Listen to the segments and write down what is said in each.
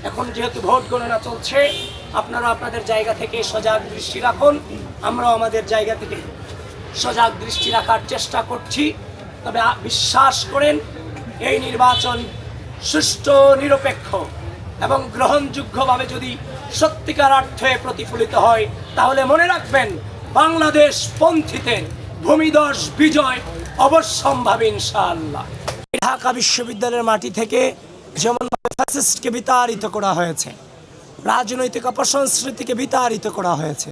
এখন যেহেতু ভোট গণনা চলছে, আপনারা আপনাদের জায়গা থেকে সজাগ দৃষ্টি রাখুন। আমরাও আমাদের জায়গা থেকে সজাগ দৃষ্টি রাখার চেষ্টা করছি। তবে বিশ্বাস করেন, এই নির্বাচন সুষ্ঠু, নিরপেক্ষ এবং গ্রহণযোগ্যভাবে যদি সত্যিকার অর্থে প্রতিফলিত হয়, তাহলে মনে রাখবেন, বাংলাদেশ পন্থীদের ভূমিধস বিজয় অবশ্যম্ভাবী ইনশাআল্লাহ। ঢাকা বিশ্ববিদ্যালয়ের মাটি থেকে যেমনভাবে ফ্যাসিস্টকে বিতাড়িত করা হয়েছে, রাজনৈতিক অপসংস্কৃতিকে বিতাড়িত করা হয়েছে,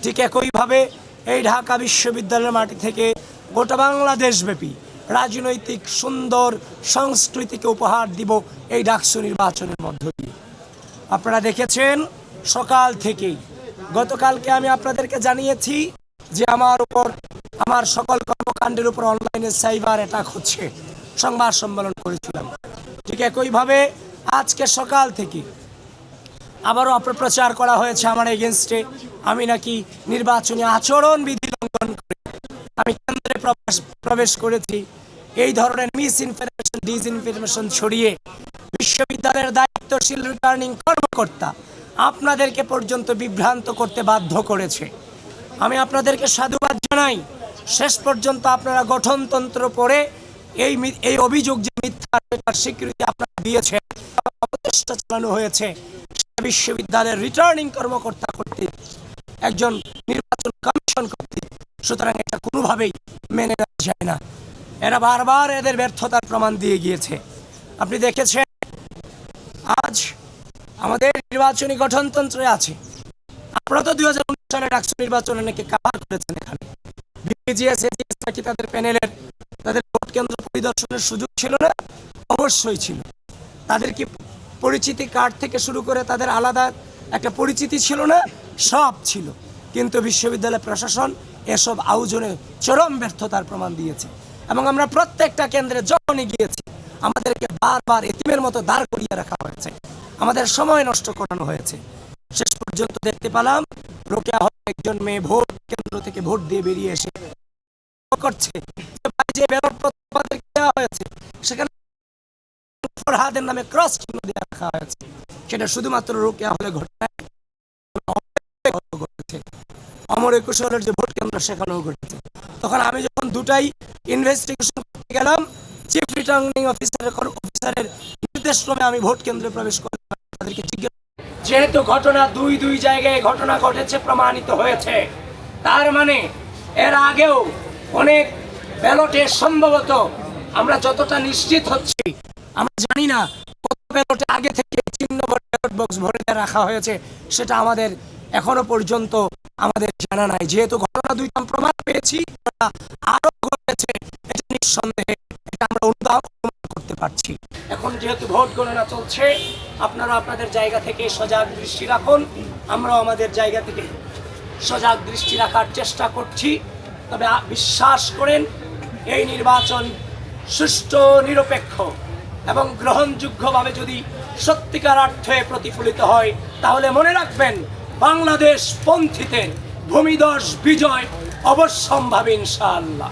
ঠিক একইভাবে এই ঢাকা বিশ্ববিদ্যালয়ের মাটি থেকে গোটা বাংলাদেশব্যাপী রাজনৈতিক সুন্দর সংস্কৃতিকে উপহার দিব এই ডাকসু নির্বাচনের মধ্য দিয়ে। আপনারা দেখেছেন সকাল থেকেই, গতকালকে আমি আপনাদেরকে জানিয়েছি যে আমার সকল কর্মকাণ্ডের উপর অনলাইনে সাইবার অ্যাটাক হচ্ছে, সংবাদ সম্মেলন করেছিলাম। ঠিক একইভাবে আজকে সকাল থেকে আবারও অপপ্রচার করা হয়েছে আমার এগেনস্টে। আমি নাকি নির্বাচনী আচরণবিধি লঙ্ঘন করে আমি কেন্দ্রে প্রবেশ করেছি। এই ধরনের মিস ইনফরমেশন, ডিসইনফরমেশন ছড়িয়ে বিশ্ববিদ্যালয়ের দায়িত্বশীল রিটার্নিং কর্মকর্তা আপনাদেরকে পর্যন্ত বিভ্রান্ত করতে বাধ্য করেছে। আমি আপনাদেরকে সাধুবাদ জানাই। শেষ পর্যন্ত আপনারা গঠনতন্ত্র পড়ে এই অভিযোগ যে মিথ্যা, সেটার স্বীকৃতি আপনারা দিয়েছেন। অপচেষ্টা চালানো হয়েছে বিশ্ববিদ্যালয়ের রিটার্নিং কর্মকর্তা কর্তৃক, একজন নির্বাচন কমিশন কর্তৃক। সুতরাং এটা কোনোভাবেই মেনে নেওয়া যায় না। এরা বারবার এদের ব্যর্থতার প্রমাণ দিয়ে গিয়েছে। আপনি দেখেছেন আজ আমাদের নির্বাচনী গঠনতন্ত্রে আছে, আপনারা তো 2019 সালে ডাকসু নির্বাচনে নাকি কাভার করেছেন। এখানে বিজিএস, এজিএস নাকি তাদের ভোট কেন্দ্র পরিদর্শনের সুযোগ ছিল না? অবশ্যই ছিল। তাদের কি পরিচিতি কার্ড থেকে শুরু করে তাদের আলাদা একটা পরিচিতি ছিল না? সব ছিল। কিন্তু বিশ্ববিদ্যালয় প্রশাসন এসব আয়োজনে চরম ব্যর্থতার প্রমাণ দিয়েছে। এবং আমরা প্রত্যেকটা কেন্দ্রে যখনই গিয়েছি, আমাদেরকে বারবার এতিমের মতো দাঁড় করিয়ে রাখা হয়েছে, আমাদের সময় নষ্ট করানো হয়েছে। শেষ পর্যন্ত দেখতে পেলাম রোকেয়া হলে একজন মেয়ে ভোট কেন্দ্র থেকে ভোট দিয়ে বেরিয়ে এসে করছে যে ব্যালট আমাদেরকে দেওয়া হয়েছে সেখানে ফরহাদের নামে ক্রস চিহ্ন দিয়ে রাখা হয়েছে। সেটা শুধুমাত্র রোকেয়া হলে ঘটেছে, অমর 21 হলের যে ভোট কেন্দ্র সেখানেও ঘটেছে। তখন আমি যখন দুটাই ইনভেস্টিগেশন করতে গেলাম, চিফ রিটার্নিং অফিসারের নির্দেশক্রমে আমি ভোট কেন্দ্রে প্রবেশ করলাম। তাদেরকে জিজ্ঞেস, যেহেতু ঘটনা দুই জায়গায় ঘটনা ঘটেছে প্রমাণিত হয়েছে, তার মানে এর আগেও অনেক ব্যালটে সম্ভবত, আমরা যতটা নিশ্চিত হচ্ছি, আমরা জানি না কত ব্যালটে আগে থেকে চিহ্ন ব্যালট বক্স ভরে রাখা হয়েছে, সেটা আমাদের এখনো পর্যন্ত আমাদের জানা নাই। যেহেতু ঘটনা দুইটা প্রমাণ পেয়েছি, আরো ঘটেছে, এটা নিঃসন্দেহে এটা আমরা অনুমান করতে পারছি। এখন যেহেতু ভোট গণনা চলছে, আপনারা আপনাদের জায়গা থেকে সজাগ দৃষ্টি রাখুন। আমরাও আমাদের জায়গা থেকে সজাগ দৃষ্টি রাখার চেষ্টা করছি। তবে বিশ্বাস করেন, এই নির্বাচন সুষ্ঠু, নিরপেক্ষ এবং গ্রহণযোগ্যভাবে যদি সত্যিকার অর্থে প্রতিফলিত হয়, তাহলে মনে রাখবেন, বাংলাদেশ পন্থীদের ভূমিধস বিজয় অবশ্যম্ভাবী ইনশাআল্লাহ।